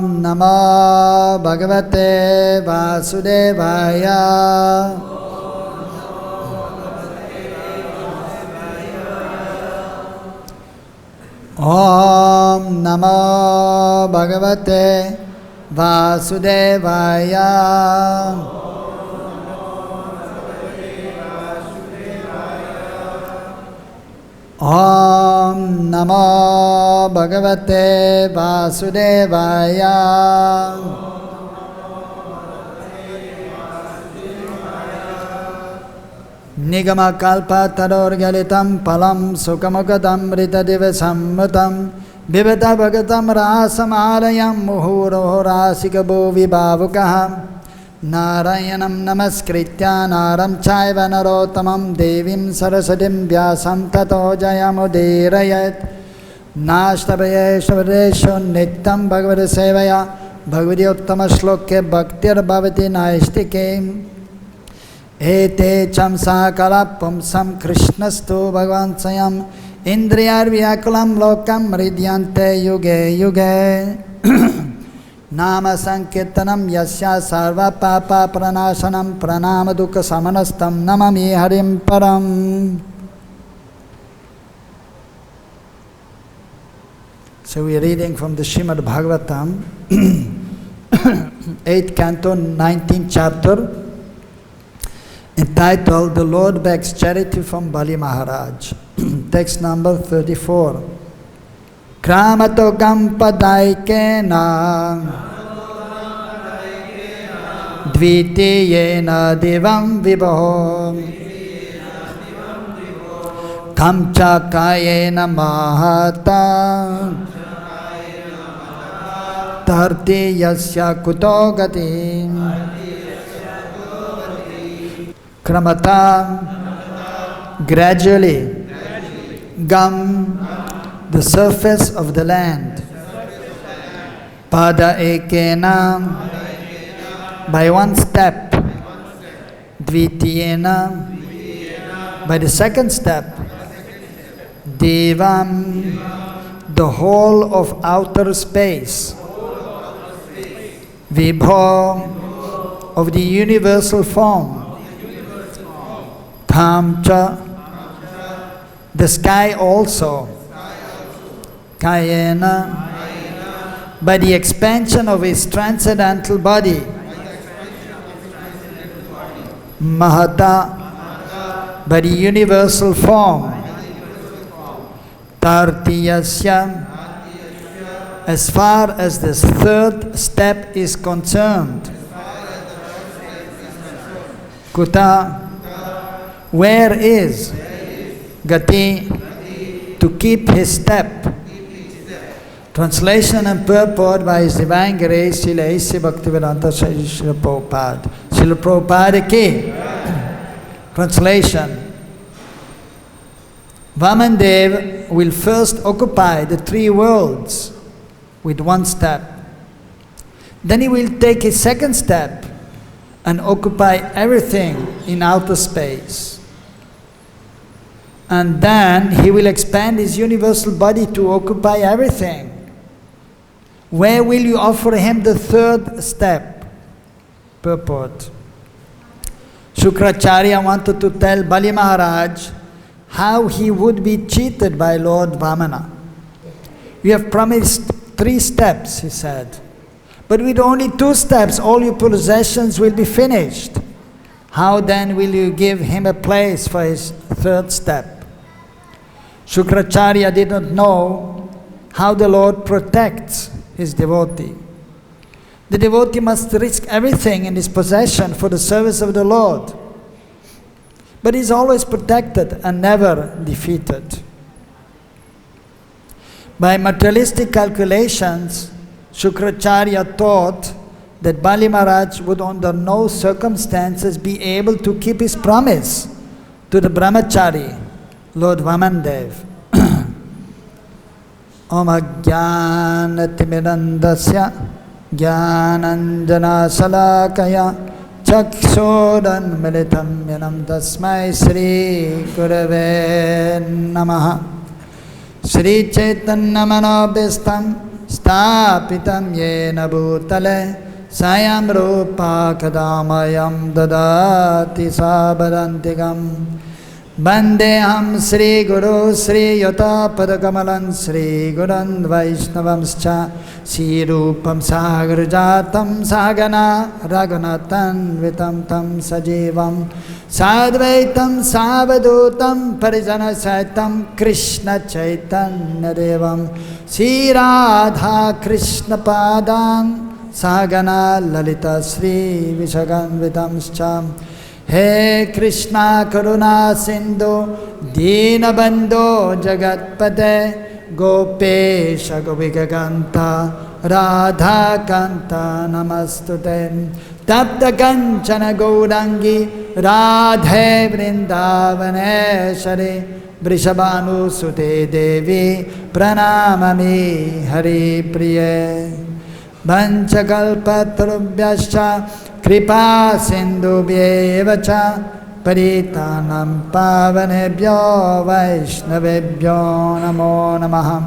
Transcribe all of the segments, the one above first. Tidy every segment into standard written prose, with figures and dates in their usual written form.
Namo Bhagavate Vasudevaya. Om Namo Bhagavate Vasudevaya. Om Namo Bhagavate Vasudevaya. Nigama kalpa tadorgalitam palam sukamukatam ritadivasammutam vivata bhagatam rasamalayam muhuroho rasikabo vibhavukaham Narayanam namaskritya naram chaiva narotamam devim sarasadim vyasam tato jayamudirayat Nashtabhaye shavaresho nittam bhagavata sevaya bhagavati uttama shloke bhaktir bhavati naistike Ete chamsa kalapam sam krishnastu bhagavan sayam indriyar vyakulam lokam mridyante yuge yuge Nama sankirtanam yasya sarva papa pranashanam pranama dukkha samanastam namami harim param. So we are reading from the Srimad Bhagavatam, 8th canto, 19th chapter, entitled The Lord Begs Charity from Bali Maharaj. Text number 34. Kramato Gampadaikena Dvitiyena Divam Vibho Kamchakayena Mahata Tarti Yasya Kutogati Kramata, gradually, Gam, the surface of the land, Pada Ekena, by one step, Dvitiyena, by the second step, Devam, the whole of outer space, Vibho, of the universal form, Tamcha, the sky also, Kayena, by the expansion of his transcendental body, Mahata, by the universal form, Tartiyasya, as far as this third step is concerned, Kuta, where is Gati, to keep his step. Translation and purport by His Divine Grace Srila A.C. Bhaktivedanta Srila Prabhupada. Srila Prabhupada ki. Translation. Vamandev will first occupy the three worlds with one step. Then he will take a second step and occupy everything in outer space. And then he will expand his universal body to occupy everything. Where will you offer him the third step? Purport. Shukracharya wanted to tell Bali Maharaj how he would be cheated by Lord Vamana. You have promised 3 steps, he said. But with only 2 steps, all your possessions will be finished. How then will you give him a place for his third step? Shukracharya did not know how the Lord protects his devotee. The devotee must risk everything in his possession for the service of the Lord. But he is always protected and never defeated. By materialistic calculations, Shukracharya thought that Bali Maharaj would under no circumstances be able to keep his promise to the brahmachari, Lord Vamandev. Om Ajnanatimidandasya Jnananjana Salakaya Chakshodan Militam Yanam Tasmai Sri Gurave Namaha Sri Chaitanya Manobhistam stapitam yena bhutale sayam rupa kadamayam dadati sabadantigam Vandeham Sri Guru Sri Yata Padakamalan Sri Guran Vaishnavamscha Sri Rupam Sagarjatam Sagana Raghunatan Vitam Tam Sajivam Sadvaitam Savadutam Parijana Saitam Krishna Chaitanya Devam Sri Radha Krishna Padam Sagana Lalita Sri Vishagan Vitamscha He Krishna Karuna Sindhu Dinabandho Jagatpate Gopesha Gopika Kanta Radha Kanta Namastute Tapta Kanchana Gaurangi Radhe Vrindavaneshari Vrishabhanu Sute Devi Pranamami Hari Priye Vanchakalpatarubhyascha Kripa Sindhubhyeva cha Paritanam Pavanebhyo Vaishnavebhyo Namo Namaha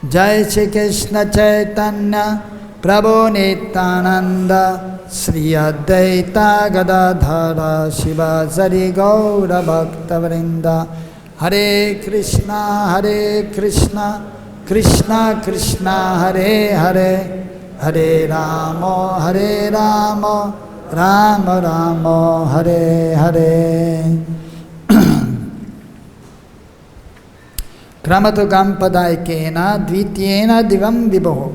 Jai Shri Krishna Chaitanya Prabhu Nityananda Sri Advaita Gadadhara Shiva Sari Gaura Bhakta Vrinda Hare Krishna Krishna Krishna Hare Hare Hare Rama Rama Rama Hare Hare Kramato Gampadayakena Dvityena Divam Vibho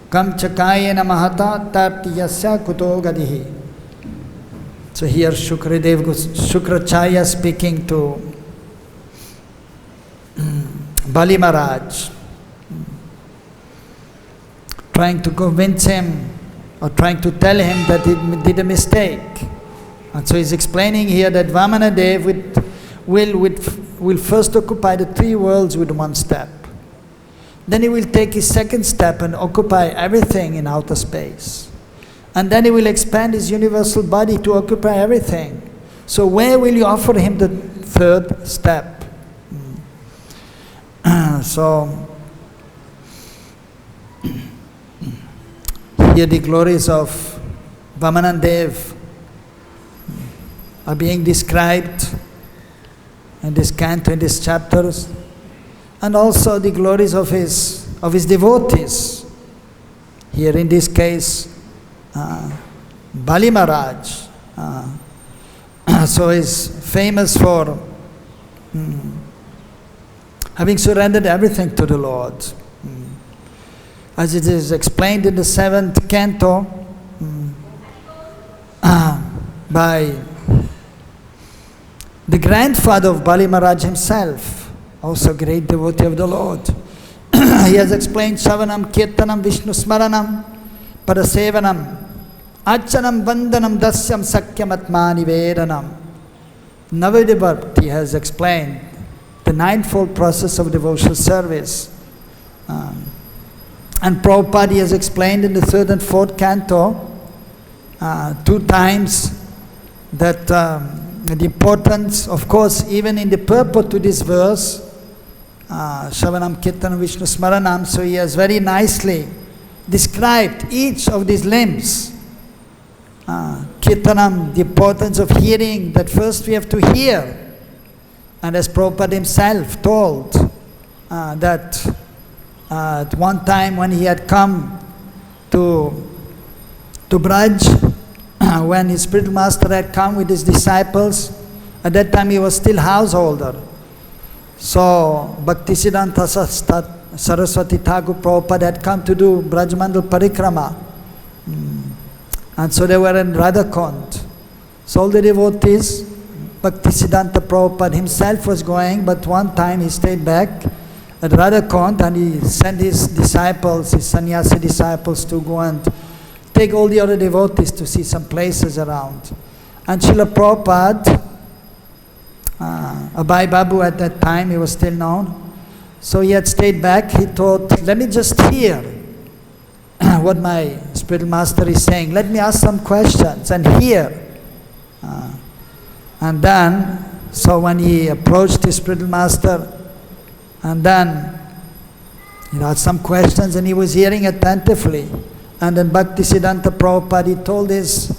Kamchakayena Mahata Tartiyasya Kuto Gadihi. So here Shukracharya speaking to Bali Maharaj, trying to convince him or trying to tell him that he did a mistake. And so he's explaining here that Vamana Dev will first occupy the three worlds with one step. Then he will take his second step and occupy everything in outer space. And then he will expand his universal body to occupy everything. So where will you offer him the third step? So here the glories of Vamanandev are being described in this canto, in these chapters, and also the glories of his devotees. Here in this case, Bali Maharaj, so is famous for having surrendered everything to the Lord. As it is explained in the 7th canto by the grandfather of Bali Maharaj himself, also great devotee of the Lord. He has explained Shavanam, Kirtanam, Vishnu Smaranam, Parasevanam, Achanam, Vandanam, Dasyam, Sakyam, Atmani, Vedanam. Navadibharti has explained the ninefold process of devotional service. And Prabhupada has explained in the 3rd and 4th canto 2 times that the importance, of course, even in the purport to this verse, Shavanam, Kirtanam, Vishnu Smaranam, so he has very nicely described each of these limbs. Kirtanam, the importance of hearing, that first we have to hear. And as Prabhupada himself told, that at one time when he had come to Braj, when his spiritual master had come with his disciples, at that time he was still householder. So Bhaktisiddhanta Saraswati Thakur Prabhupada had come to do Brajmandal Parikrama. And so they were in Radhakund. So all the devotees, Bhaktisiddhanta Prabhupada himself was going, but one time he stayed back at Radhakund and he sent his disciples, his sannyasi disciples, to go and take all the other devotees to see some places around. And Srila Prabhupada, Abhay Babu at that time, he was still known, so he had stayed back. He thought, let me just hear what my spiritual master is saying. Let me ask some questions and hear. And then, so when he approached his spiritual master, and then He asked some questions and he was hearing attentively. And then Bhaktisiddhanta Prabhupada, he told his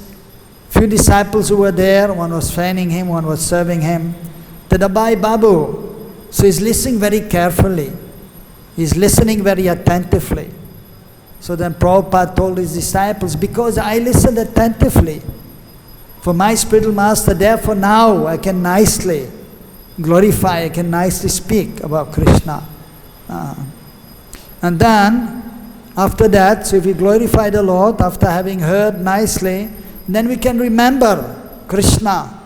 few disciples who were there, one was training him, one was serving him, that Abai Babu, so he's listening very carefully. He's listening very attentively. So then Prabhupada told his disciples, because I listened attentively for my spiritual master, therefore now I can nicely glorify, I can nicely speak about Krishna. And then, after that, so if we glorify the Lord, after having heard nicely, then we can remember Krishna,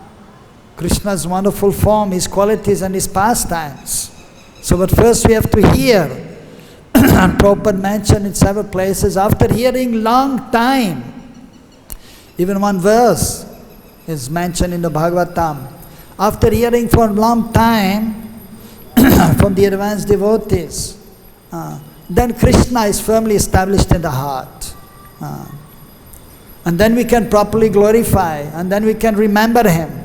Krishna's wonderful form, His qualities and His pastimes. So but first we have to hear, and Prabhupada mentioned in several places, after hearing long time, even one verse is mentioned in the Bhagavatam, after hearing for a long time from the advanced devotees, then Krishna is firmly established in the heart. And then we can properly glorify, and then we can remember Him.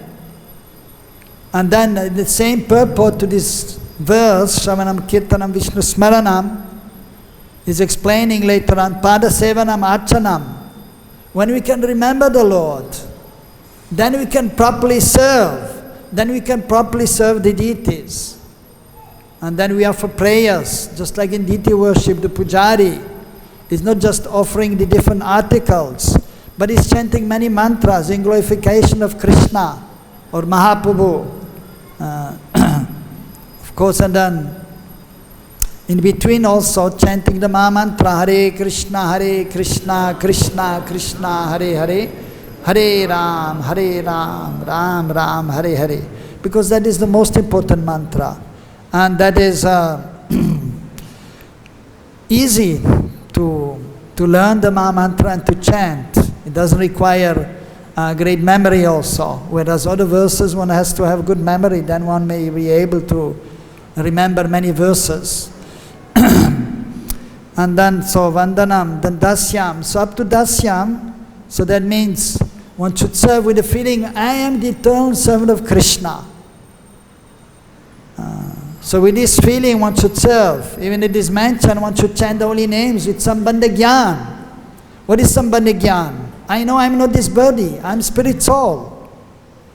And then the same purport to this verse, Shravanam Kirtanam Vishnu Smaranam, is explaining later on, Pada Sevanam Archanam. When we can remember the Lord, then we can properly serve. Then we can properly serve the deities. And then we offer prayers, just like in deity worship, the pujari is not just offering the different articles, but is chanting many mantras in glorification of Krishna or Mahaprabhu. Of course, and then in between also chanting the Maha Mantra, Hare Krishna, Krishna Krishna, Hare Hare, Hare Ram, Ram Ram, Hare Hare. Because that is the most important mantra. And that is easy to learn the Maha Mantra and to chant. It doesn't require great memory also. Whereas other verses one has to have good memory, then one may be able to remember many verses. And then so Vandanam, then Dasyam. So up to Dasyam, so that means one should serve with the feeling, I am the eternal servant of Krishna. So with this feeling one should serve. Even it is mentioned, one should chant the holy names with Sambandha Gyan. What is Sambandha Gyan? I know I am not this body, I am spirit soul.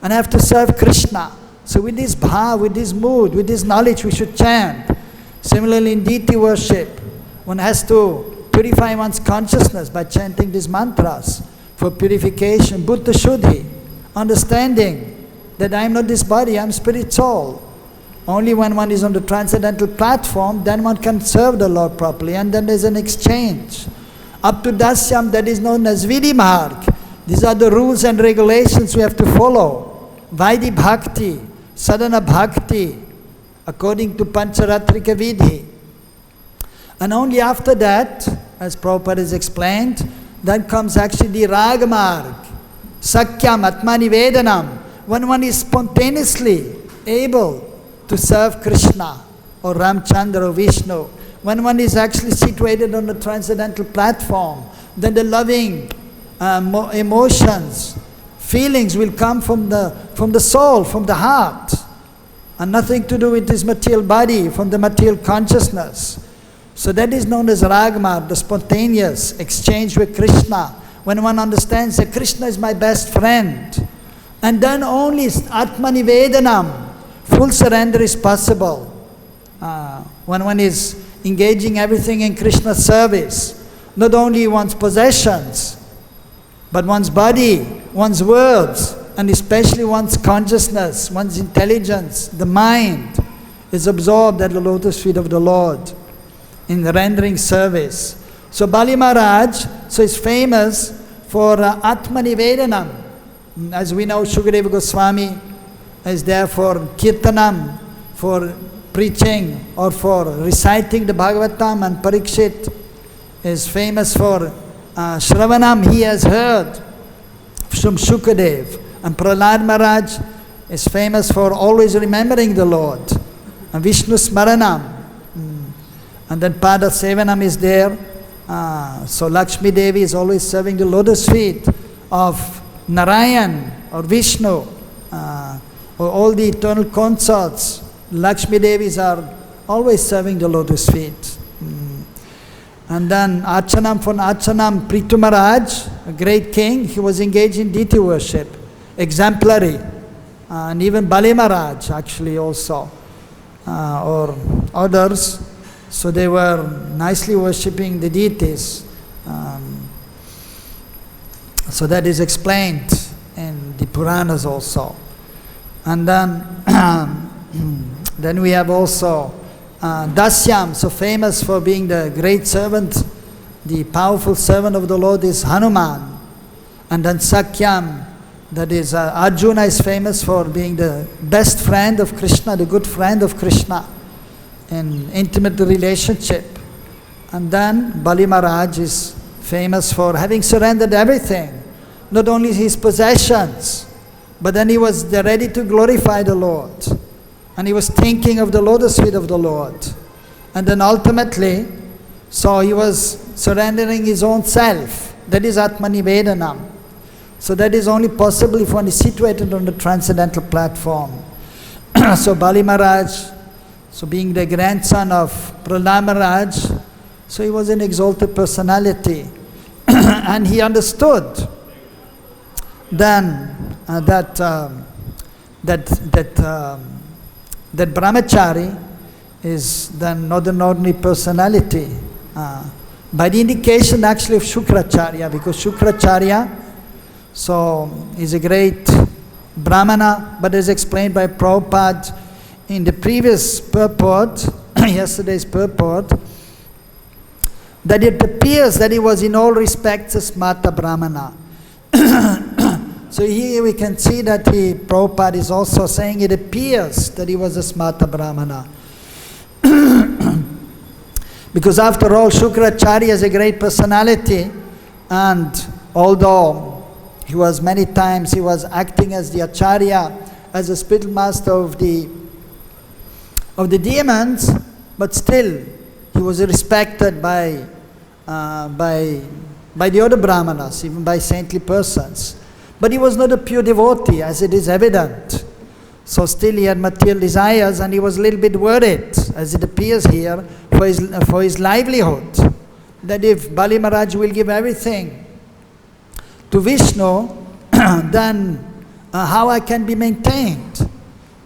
And I have to serve Krishna. So with this bhav, with this mood, with this knowledge we should chant. Similarly in deity worship, one has to purify one's consciousness by chanting these mantras for purification, buddha shuddhi, understanding that I am not this body, I am spirit soul. Only when one is on the transcendental platform, then one can serve the Lord properly, and then there's an exchange. Up to Dasyam, that is known as Vidhi Marg. These are the rules and regulations we have to follow. Vaidhi Bhakti, Sadhana Bhakti, according to Pancharatrika Vidhi. And only after that, as Prabhupada has explained, then comes actually the Ragamarg, Sakyam, Atmani Vedanam, when one is spontaneously able to serve Krishna or Ramchandra or Vishnu, when one is actually situated on the transcendental platform, then the loving emotions, feelings will come from the soul, from the heart, and nothing to do with this material body, from the material consciousness. So that is known as Ragmar, the spontaneous exchange with Krishna, when one understands that Krishna is my best friend. And then only Atmani Vedanam, full surrender is possible. When one is engaging everything in Krishna's service, not only one's possessions, but one's body, one's words, and especially one's consciousness, one's intelligence, the mind is absorbed at the lotus feet of the Lord in rendering service. So Bali Maharaj is famous for Atmani Vedanam. As we know, Shukadeva Goswami is there for Kirtanam, for preaching or for reciting the Bhagavatam, and Parikshit is famous for Shravanam, he has heard from Shukadev. And Prahlad Maharaj is famous for always remembering the Lord. And Vishnu Smaranam. And then Pada Sevanam is there. So Lakshmi Devi is always serving the lotus feet of Narayan or Vishnu. Or all the eternal consorts. Lakshmi Devis are always serving the lotus feet. And then Archanam for Archanam, Prithu Maharaj, a great king, he was engaged in deity worship, exemplary. And even Bali Maharaj actually also, or others. So they were nicely worshipping the deities. So that is explained in the Puranas also. And then, then we have also Dasyam, so famous for being the great servant, the powerful servant of the Lord is Hanuman. And then Sakyam, that is Arjuna is famous for being the best friend of Krishna, the good friend of Krishna in intimate relationship. And then Bali Maharaj is famous for having surrendered everything, not only his possessions, but then he was ready to glorify the Lord. And he was thinking of the lotus feet of the Lord. And then ultimately, so he was surrendering his own self. That is Atmanivedanam. So that is only possible if one is situated on the transcendental platform. So Bali Maharaj, so being the grandson of Prahlad Maharaj, so he was an exalted personality. And he understood then that brahmachari is then not an ordinary personality. By the indication actually of Shukracharya, because Shukracharya, so is a great brahmana, but as explained by Prabhupada in the previous purport, yesterday's purport, that it appears that he was in all respects a smarta brahmana. So here we can see that Prabhupada is also saying it appears that he was a smarta brahmana. Because after all, Shukracharya is a great personality, and although he was many times, he was acting as the acharya, as a spiritual master of the demons, but still he was respected by the other brahmanas, even by saintly persons. But he was not a pure devotee, as it is evident. So still he had material desires, and he was a little bit worried, as it appears here, for his livelihood. That if Bali Maharaj will give everything to Vishnu, then how I can be maintained?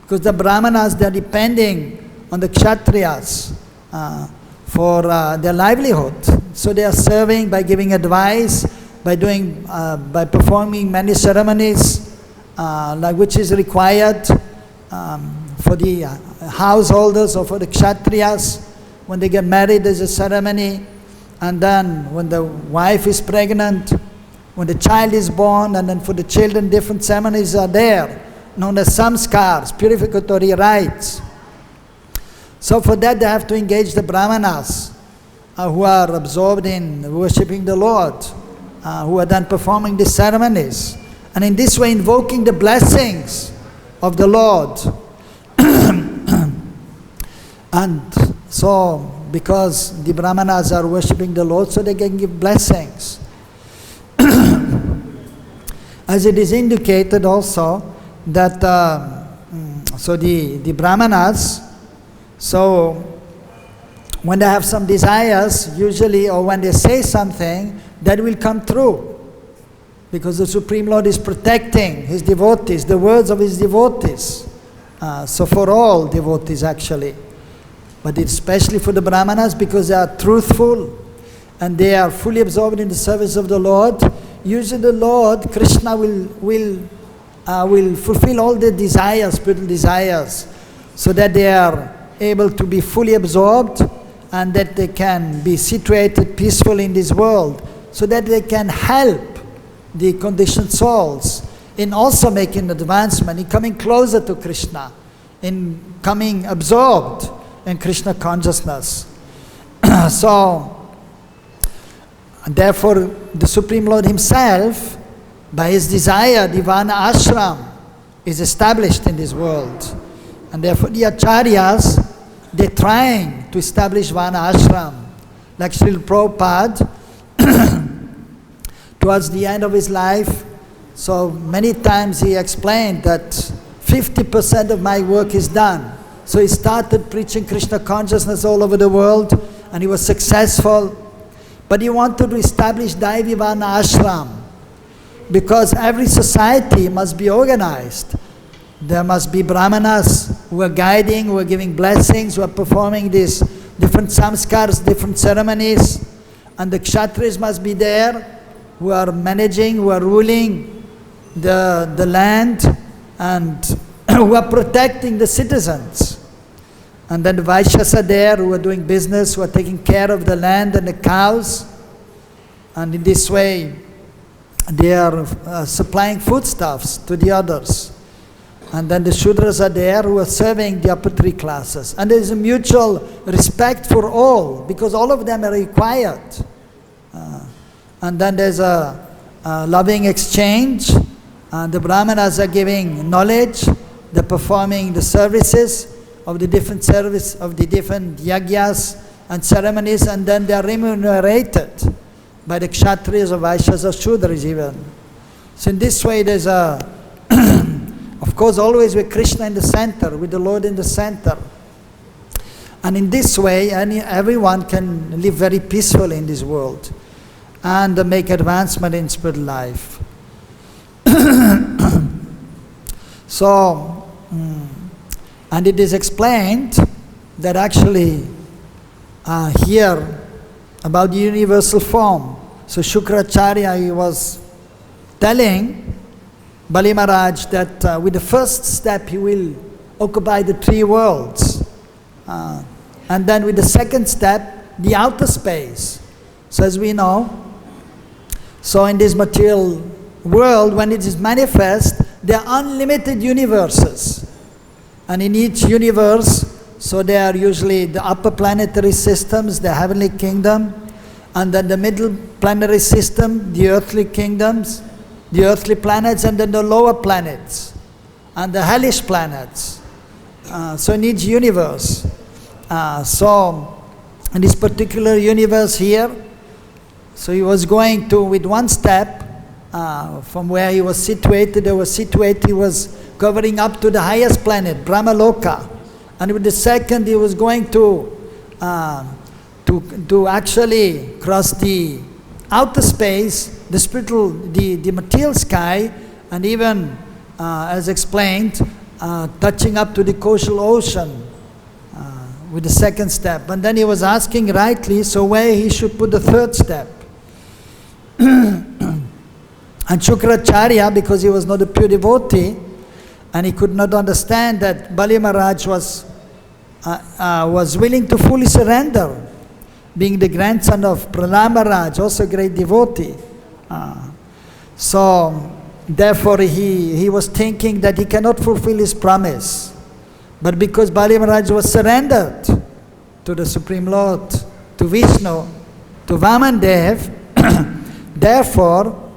Because the brahmanas, they are depending on the kshatriyas for their livelihood. So they are serving by giving advice, by performing many ceremonies, like which is required for the householders or for the kshatriyas. When they get married, there's a ceremony, and then when the wife is pregnant, when the child is born, and then for the children, different ceremonies are there, known as samskars, purificatory rites. So for that they have to engage the brahmanas who are absorbed in worshipping the Lord, who are then performing the ceremonies, and in this way invoking the blessings of the Lord. And so because the brahmanas are worshipping the Lord, so they can give blessings. As it is indicated also that so the brahmanas, so when they have some desires, usually, or when they say something, that will come true. Because the Supreme Lord is protecting His devotees, the words of His devotees. So for all devotees actually. But especially for the brahmanas, because they are truthful and they are fully absorbed in the service of the Lord. Usually the Lord, Krishna, will fulfill all their desires, spiritual desires, so that they are able to be fully absorbed and that they can be situated peacefully in this world, so that they can help the conditioned souls in also making advancement, in coming closer to Krishna, in coming absorbed in Krishna consciousness. So, therefore, the Supreme Lord Himself, by His desire, the Vana Ashram is established in this world. And therefore the Acharyas, they're trying to establish Vana Ashram. Like Srila Prabhupada, towards the end of his life, so many times he explained that 50% of my work is done. So he started preaching Krishna consciousness all over the world, and he was successful. But he wanted to establish Daivivana ashram, because every society must be organized. There must be brahmanas who are guiding, who are giving blessings, who are performing these different samskars, different ceremonies. And the kshatriyas must be there, who are managing, who are ruling the land, and who are protecting the citizens. And then the Vaishyas are there, who are doing business, who are taking care of the land and the cows. And in this way, they are supplying foodstuffs to the others. And then the Shudras are there, who are serving the upper three classes. And there is a mutual respect for all, because all of them are required. And then there's a loving exchange. The Brahmanas are giving knowledge, they're performing the services of the different yagyas and ceremonies, and then they are remunerated by the Kshatriyas or Vaishyas or Shudras even. So in this way there's a, of course always with Krishna in the center, with the Lord in the center. And in this way everyone can live very peacefully in this world and make advancement in spiritual life. So, and it is explained that actually here about the universal form. So Shukracharya, he was telling Bali Maharaj that with the first step he will occupy the 3 worlds. And then with the second step, the outer space. So as we know, so in this material world, when it is manifest, there are unlimited universes. And in each universe, so there are usually the upper planetary systems, the heavenly kingdom, and then the middle planetary system, the earthly kingdoms, the earthly planets, and then the lower planets, and the hellish planets. So in each universe. So in this particular universe here, so he was going to, with one step, from where he was situated, he was covering up to the highest planet, Brahmaloka. And with the second, he was going to actually cross the outer space, the spiritual, the material sky, and even, as explained, touching up to the coastal ocean with the second step. And then he was asking rightly, so where he should put the third step. And Shukracharya, because he was not a pure devotee, and he could not understand that Bali Maharaj was willing to fully surrender, being the grandson of Prahlad Maharaj, also a great devotee. So therefore he was thinking that he cannot fulfill his promise. But because Bali Maharaj was surrendered to the Supreme Lord, to Vishnu, to Vamandev, therefore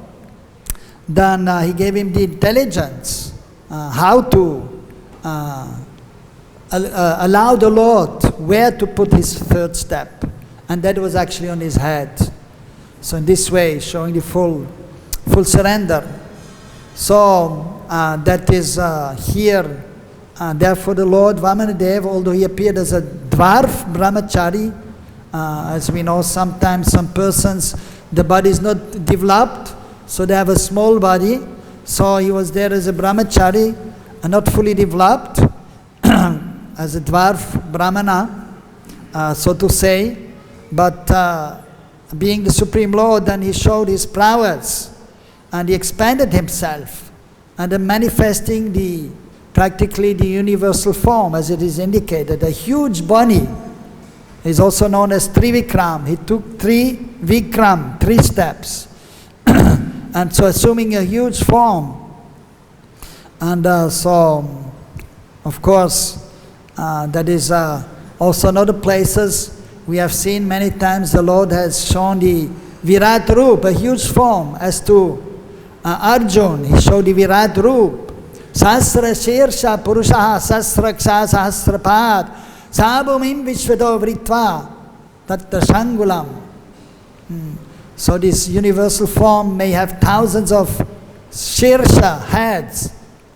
then he gave him the intelligence how to allow the Lord where to put his third step. And that was actually on his head. So in this way, showing the full surrender. So that is here. Therefore the Lord Vamanadev, although he appeared as a dwarf brahmachari, as we know sometimes some persons, the body is not developed, so they have a small body. So he was there as a brahmachari, and not fully developed, as a dwarf brahmana, so to say. But being the Supreme Lord, then he showed his prowess, and he expanded himself, and then manifesting practically the universal form, as it is indicated. A huge body is also known as Trivikram. He took 3 Vikram, 3 steps. And so assuming a huge form. And so, of course, that is also in other places. We have seen many times the Lord has shown the Virat Roop, a huge form, as to Arjun. He showed the Virat Roop. Sahasra Shirsha Purushaha Sahasraksha Sahasrapad Sabumim Vishvado Vritva Tatta Shangulam. So this universal form may have thousands of Shirsha, heads,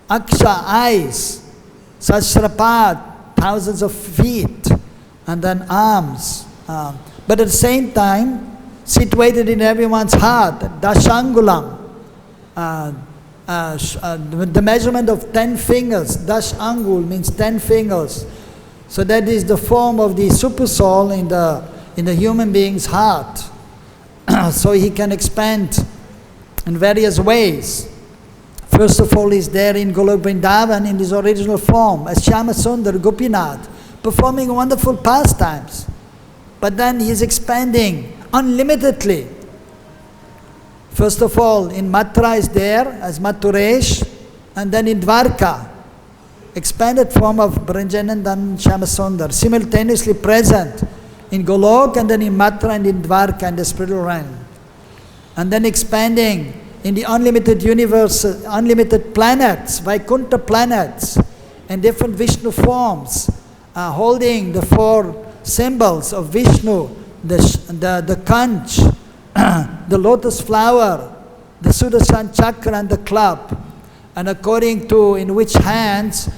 Aksha, eyes, Sahasrapad, thousands of feet, and then arms. But at the same time, situated in everyone's heart, Dashangulam. The measurement of 10 fingers, Dash Angul means 10 fingers. So that is the form of the super soul in the human being's heart. So he can expand in various ways. First of all, he's there in Golok Vrindavan in his original form, as Shyama Sundar Gopinath, performing wonderful pastimes. But then he's expanding unlimitedly. First of all, in Mathura is there as Mathuresh, and then in Dwarka, expanded form of Brindavan Shyamasundar, simultaneously present in Golok and then in Mathura and in Dwarka and the spiritual realm. And then expanding in the unlimited universe, unlimited planets, Vaikuntha planets, in different Vishnu forms, holding the 4 symbols of Vishnu, the conch, the lotus flower, the Sudarshan chakra and the club. And according to in which hands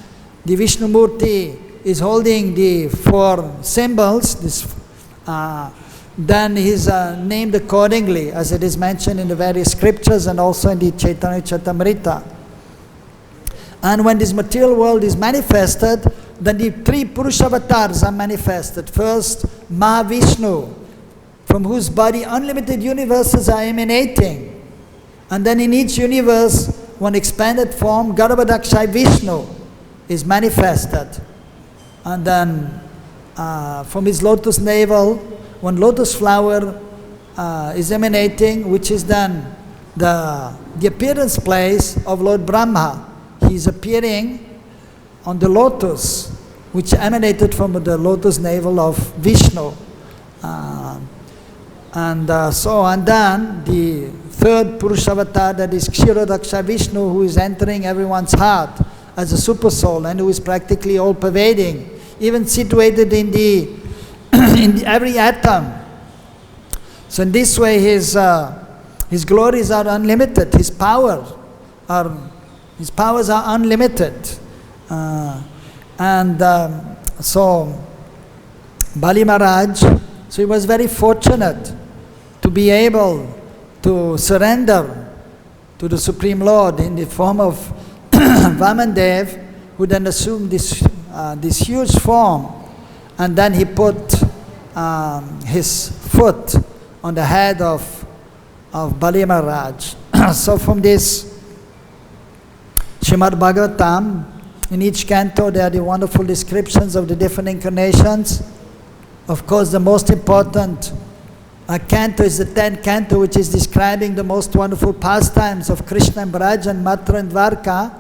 the Vishnu Murti is holding the 4 symbols, then he is named accordingly, as it is mentioned in the various scriptures and also in the Chaitanya Charitamrita. And when this material world is manifested, then the 3 Purushavatars are manifested. First, Mahavishnu, from whose body unlimited universes are emanating. And then in each universe, one expanded form, Garbhodakshai Vishnu, is manifested. And then from his lotus navel, one lotus flower is emanating, which is then the appearance place of Lord Brahma. He is appearing on the lotus, which emanated from the lotus navel of Vishnu. And then the 3rd Purushavatar, that is Kshirodaksha Vishnu, who is entering everyone's heart as a super soul and who is practically all pervading, even situated in every atom. So in this way, his glories are unlimited. His powers are unlimited. So Bali Maharaj, so he was very fortunate to be able to surrender to the Supreme Lord in the form of Vamandev, who then assumed this huge form, and then he put his foot on the head of Bali Maharaj. So from this Srimad Bhagavatam, in each canto there are the wonderful descriptions of the different incarnations. Of course, the most important canto is the 10th canto, which is describing the most wonderful pastimes of Krishna and Braj and Mathura and Dwarka.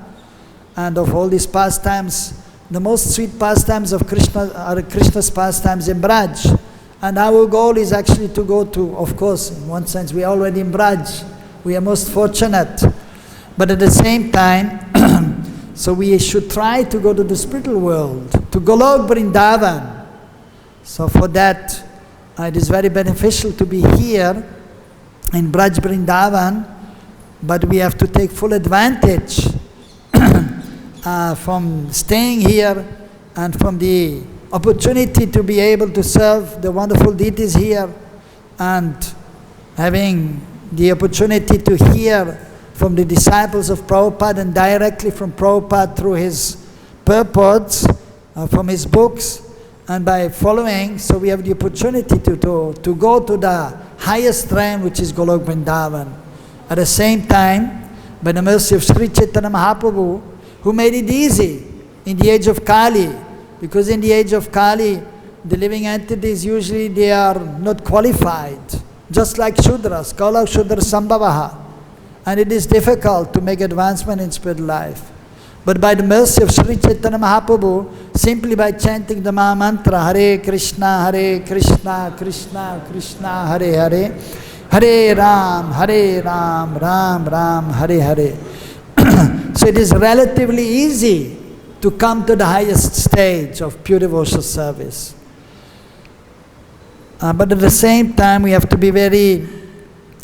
And of all these pastimes, the most sweet pastimes of Krishna are Krishna's pastimes in Braj. And our goal is actually to go to, of course, in one sense, we are already in Braj. We are most fortunate. But at the same time, so we should try to go to the spiritual world, to Golok Vrindavan. So for that, it is very beneficial to be here in Braj Vrindavan, but we have to take full advantage from staying here and from the opportunity to be able to serve the wonderful deities here and having the opportunity to hear from the disciples of Prabhupada and directly from Prabhupada through his purports, from his books, and by following, so we have the opportunity to go to the highest realm, which is Golok Vrindavan. At the same time, by the mercy of Sri Chaitanya Mahaprabhu, who made it easy in the age of Kali, because in the age of Kali, the living entities usually they are not qualified, just like Shudras, Kala Shudra Sambhavaha, and it is difficult to make advancement in spiritual life. But by the mercy of Sri Chaitanya Mahaprabhu, simply by chanting the Maha Mantra, Hare Krishna, Krishna Krishna, Hare Hare, Hare Ram, Ram Ram, Hare Hare. So it is relatively easy to come to the highest stage of pure devotional service. But at the same time, we have to be very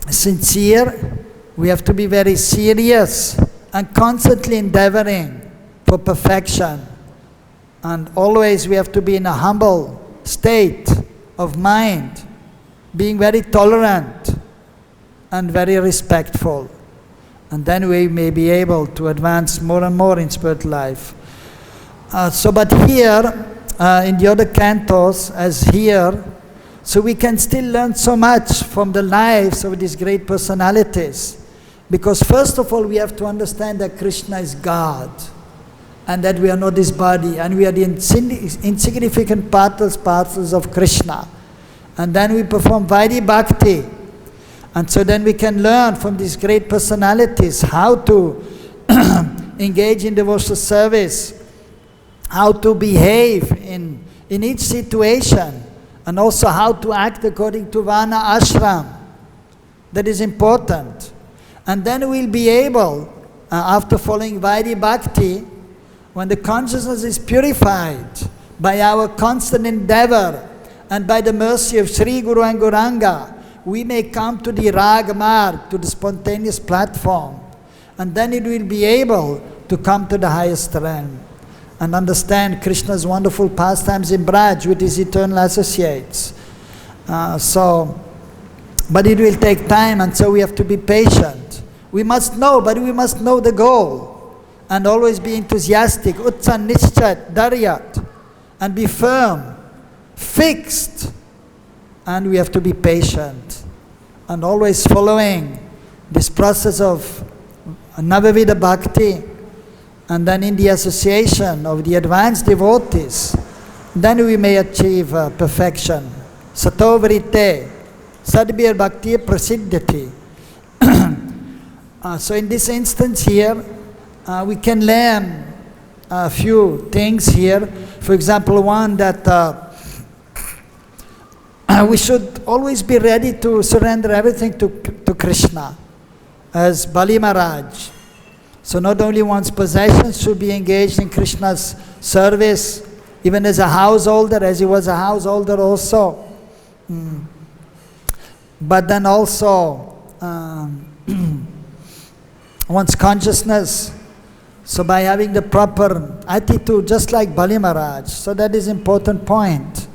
sincere, we have to be very serious, and constantly endeavoring for perfection. And always we have to be in a humble state of mind, being very tolerant and very respectful. And then we may be able to advance more and more in spiritual life. But here, in the other cantos, as here, so we can still learn so much from the lives of these great personalities. Because first of all, we have to understand that Krishna is God, and that we are not his body, and we are the insignificant parcels of Krishna. And then we perform Vaidhi Bhakti. And so then we can learn from these great personalities how to engage in devotional service, how to behave in each situation, and also how to act according to Varna Ashram. That is important. And then we'll be able, after following Vaidhi Bhakti, when the consciousness is purified by our constant endeavor and by the mercy of Sri Guru and Gauranga, we may come to the Raga Marg, to the spontaneous platform. And then it will be able to come to the highest realm and understand Krishna's wonderful pastimes in Braj with his eternal associates. But it will take time, and so we have to be patient. We must know, but we must know the goal. And always be enthusiastic, utsan nischat daryat, and be firm, fixed. And we have to be patient. And always following this process of Navavida Bhakti, and then in the association of the advanced devotees, then we may achieve perfection. Sato vrite, sadbhir bhakti prasiddhati. So in this instance here, we can learn a few things here. For example, one that we should always be ready to surrender everything to Krishna, as Bali Maharaj. So not only one's possessions should be engaged in Krishna's service, even as a householder, as he was a householder also. But then also one's consciousness. So by having the proper attitude, just like Bali Maharaj. So that is important point.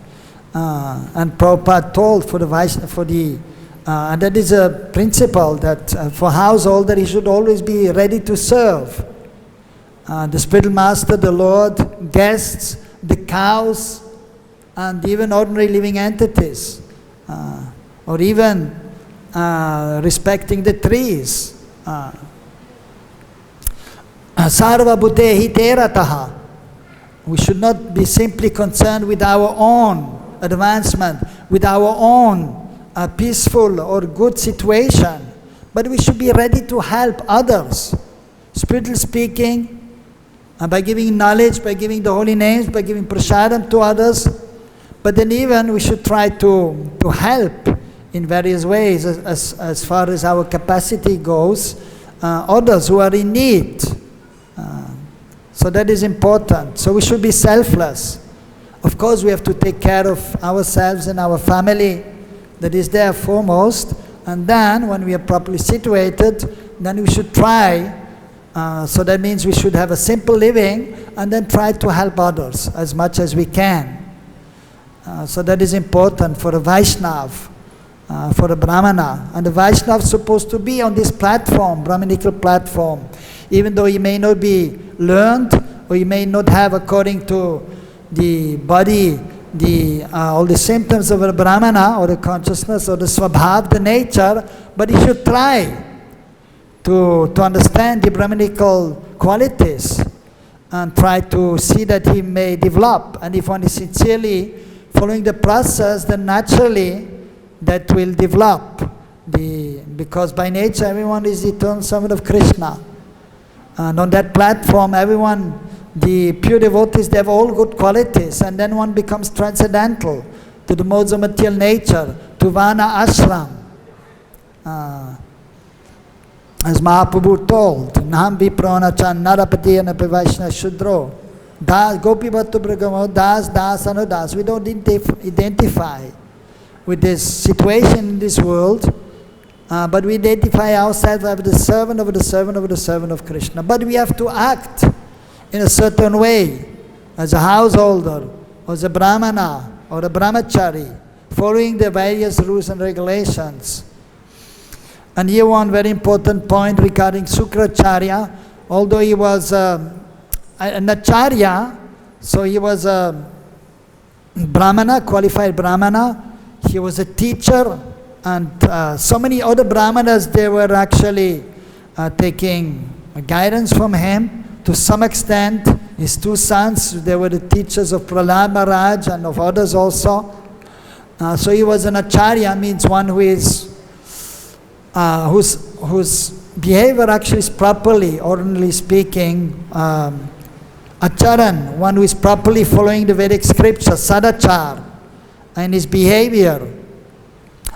And Prabhupada told and that is a principle that for householder he should always be ready to serve. The spiritual master, the Lord, guests, the cows, and even ordinary living entities. Or even respecting the trees. Sarva bhute hiterataha. We should not be simply concerned with our own advancement, with our own peaceful or good situation, but we should be ready to help others, spiritually speaking, by giving knowledge, by giving the holy names, by giving prasadam to others. But then even we should try to help in various ways as far as our capacity goes, others who are in need. So that is important. So we should be selfless. Of course we have to take care of ourselves and our family. That is there foremost. And then when we are properly situated, then we should try. So that means we should have a simple living and then try to help others as much as we can. So that is important for a Vaishnav, for a Brahmana. And the Vaishnava is supposed to be on this platform, Brahmanical platform. Even though he may not be learned, or he may not have, according to the body, all the symptoms of a Brahmana, or the consciousness, or the swabhav, the nature, but he should try to understand the Brahmanical qualities and try to see that he may develop. And if one is sincerely following the process, then naturally that will develop. Because by nature everyone is the eternal servant of Krishna. And on that platform, everyone, the pure devotees, they have all good qualities. And then one becomes transcendental to the modes of material nature, to Varna Ashram. As Mahaprabhu told, Naham viprona chan narapatiyana pivaishna shudro. Das gopi bhattu bragamo, das anudas. We don't identify with this situation in this world. But we identify ourselves as the servant of the servant of the servant of Krishna. But we have to act in a certain way, as a householder, or as a brahmana, or a brahmachari. following the various rules and regulations. And here one very important point regarding Sukracharya, although he was an acharya, so he was a brahmana, qualified brahmana, he was a teacher, and so many other brahmanas, they were actually taking guidance from him. To some extent, his two sons, they were the teachers of Prahlad Maharaj and of others also. So he was an acharya, means one who is whose behavior actually is properly, ordinarily speaking, acharan, one who is properly following the Vedic scripture, sadachar, and his behavior,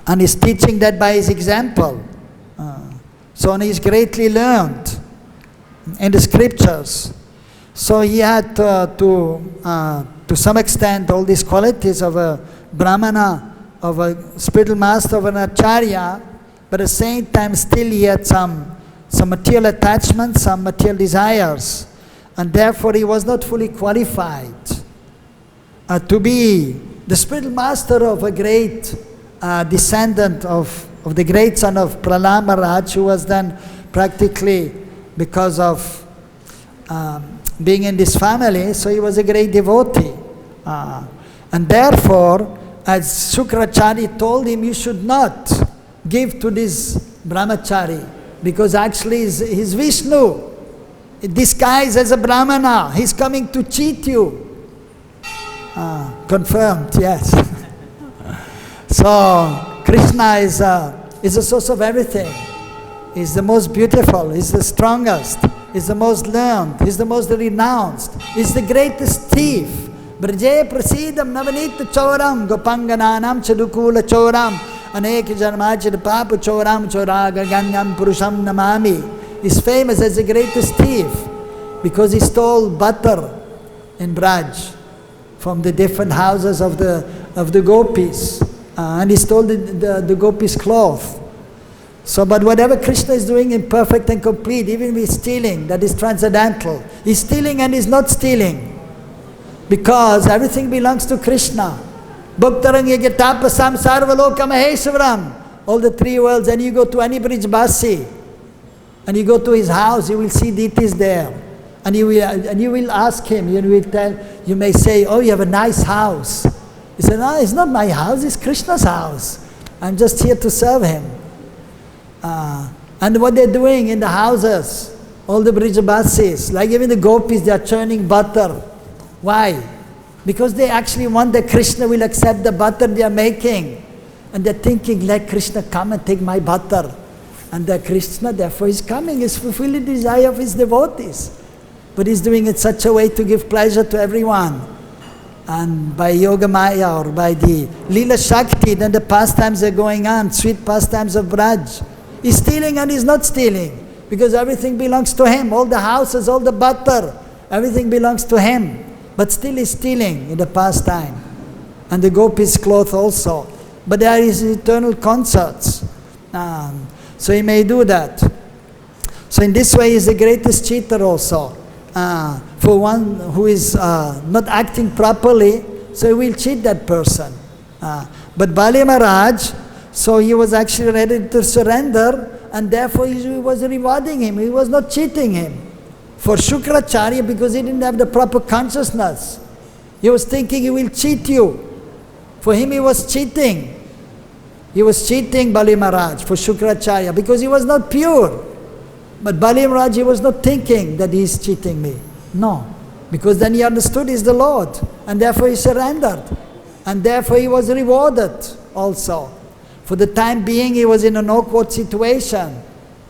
and is teaching that by his example. So he is greatly learned in the scriptures. So he had to some extent all these qualities of a brahmana, of a spiritual master, of an acharya, but at the same time still he had some material attachments, some material desires, and therefore he was not fully qualified to be the spiritual master of a great descendant of the great son of Prahlad Maharaj, who was then practically, because of being in this family, so he was a great devotee. And therefore, as Sukracharya told him, you should not give to this brahmachari, because actually he's Vishnu, disguised as a brahmana. He's coming to cheat you. Confirmed, yes. So Krishna is a source of everything. He's the most beautiful, he's the strongest, he's the most learned, he's the most renounced, he's the greatest thief. Braje prasidam navanita choram gopangananam chadukula choram anek janmachid papu choram choraga ganyam purusham namami. He's famous as the greatest thief because he stole butter in Braj from the different houses of the gopis, and he stole the gopis' cloth. So, but whatever Krishna is doing in perfect and complete, even with stealing, that is transcendental. He's stealing and he's not stealing, because everything belongs to Krishna. Bhaktarang yagatapasam sarvaloka maheshwaram. All the three worlds, and you go to any Brijbasi, and you go to his house, you will see deities there. And you will ask him, you may say, oh, you have a nice house. He said, no, it's not my house, it's Krishna's house. I'm just here to serve him. And what they're doing in the houses, all the Brijbasis, like even the gopis, they are churning butter. Why? Because they actually want that Krishna will accept the butter they are making. And they're thinking, let Krishna come and take my butter. And the Krishna, therefore, is coming, is fulfilling the desire of his devotees. But he's doing it such a way to give pleasure to everyone. And by Yoga Maya or by the Lila Shakti, then the pastimes are going on, sweet pastimes of Braj. He's stealing and he's not stealing, because everything belongs to him. All the houses, all the butter, everything belongs to him. But still he's stealing in the pastime. And the gopis' cloth also. But there is eternal concerts. So he may do that. So in this way he's the greatest cheater also. For one who is not acting properly, so he will cheat that person. But Bali Maharaj, so he was actually ready to surrender, and therefore he was rewarding him. He was not cheating him. For Shukracharya, because he didn't have the proper consciousness, he was thinking he will cheat you. For him he was cheating. He was cheating Bali Maharaj for Shukracharya because he was not pure. But Bali Maharaj, he was not thinking that he is cheating me. No. Because then he understood he is the Lord. And therefore he surrendered. And therefore he was rewarded also. For the time being he was in an awkward situation.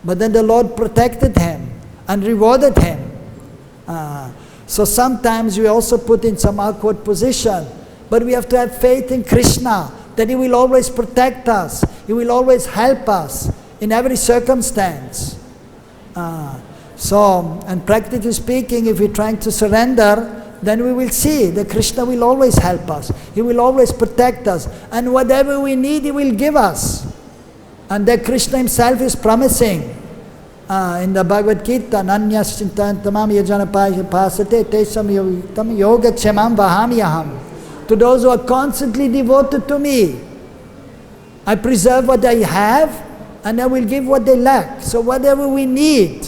But then the Lord protected him and rewarded him. So sometimes we also put in some awkward position. But we have to have faith in Krishna, that he will always protect us. He will always help us in every circumstance. And practically speaking, if we're trying to surrender, then we will see that Krishna will always help us. He will always protect us. And whatever we need, he will give us. And that Krishna himself is promising in the Bhagavad-Gita, Nanyas chintantamam yajana pasate tesam yoga kshemam vahamyaham. To those who are constantly devoted to me, I preserve what I have, and I will give what they lack. So whatever we need,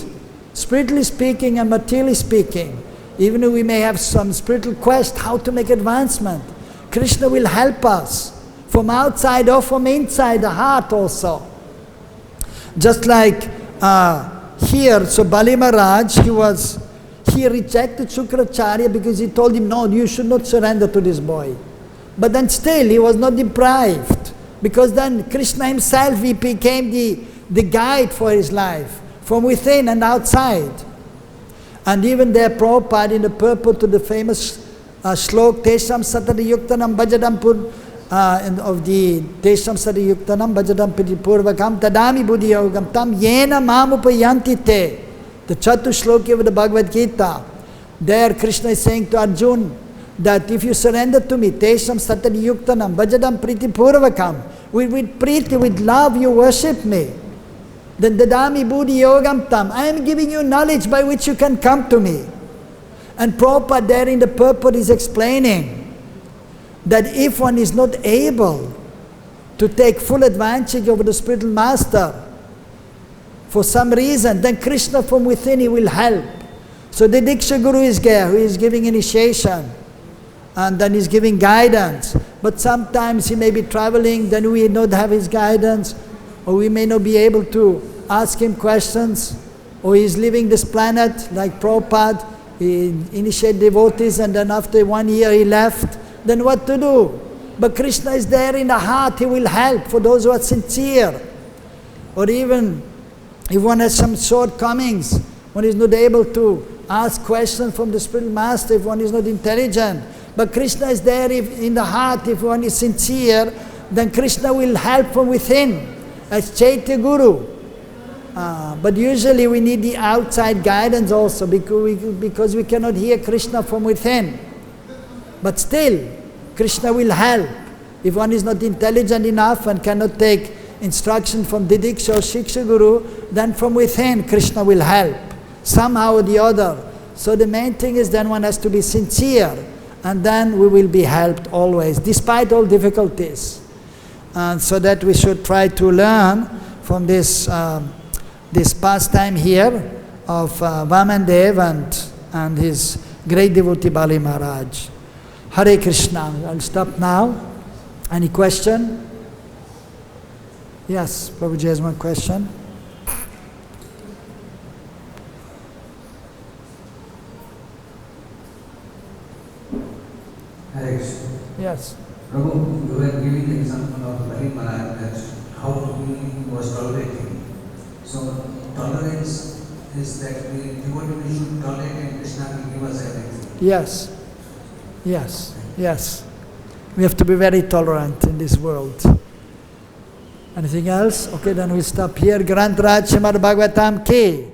spiritually speaking and materially speaking, even if we may have some spiritual quest, how to make advancement, Krishna will help us from outside or from inside the heart also. Just like here, so Bali Maharaj, he rejected Shukracharya because he told him, no, you should not surrender to this boy. But then still, he was not deprived, because then Krishna himself, he became the guide for his life, from within and outside. And even there, Prabhupada, in the purport to the famous slok, Tesham Satati Yuktanam Bhajadam of the Tesham Satati Yuktanam Bhajadam Purvakam Tadami Buddhi Yogam Tam Yena Mamupayanti Te. The Chatu Shloki of the Bhagavad-Gita. There Krishna is saying to Arjuna that if you surrender to me, Tesham Satati Yuktanam Bhajadam Priti Purvakam, with priti, with love you worship me. Then Dadami Buddhi Yogam Tam, I am giving you knowledge by which you can come to me. And Prabhupada there in the purport is explaining that if one is not able to take full advantage over the spiritual master for some reason, then Krishna from within, he will help. So the Diksha Guru is there, who is giving initiation, and then he's giving guidance. But sometimes he may be traveling, then we not have his guidance, or we may not be able to ask him questions, or he's leaving this planet, like Prabhupada, he initiated devotees and then after 1 year he left, then what to do? But Krishna is there in the heart, he will help for those who are sincere. Or even if one has some shortcomings, one is not able to ask questions from the spiritual master, if one is not intelligent. But Krishna is there in the heart, if one is sincere, then Krishna will help from within, as Chaitya Guru. But usually we need the outside guidance also, because we cannot hear Krishna from within. But still, Krishna will help. If one is not intelligent enough and cannot take instruction from Didiksha or Shiksha Guru, then from within Krishna will help, somehow or the other. So the main thing is then one has to be sincere, and then we will be helped always, despite all difficulties. And so that we should try to learn from this pastime here of Vamandev and his great devotee Bali Maharaj. Hare Krishna. I'll stop now. Any question? Yes, Prabhuji has one question. Hare Krishna. Yes. Prabhu, you were giving the example of Bali Maharaj, that how he was tolerating. So tolerance is that we should tolerate and Krishna will give us everything. Yes. Yes. Yes. We have to be very tolerant in this world. Anything else? Okay, then we'll stop here. Granth Raj Srimad Bhagavatam Ki.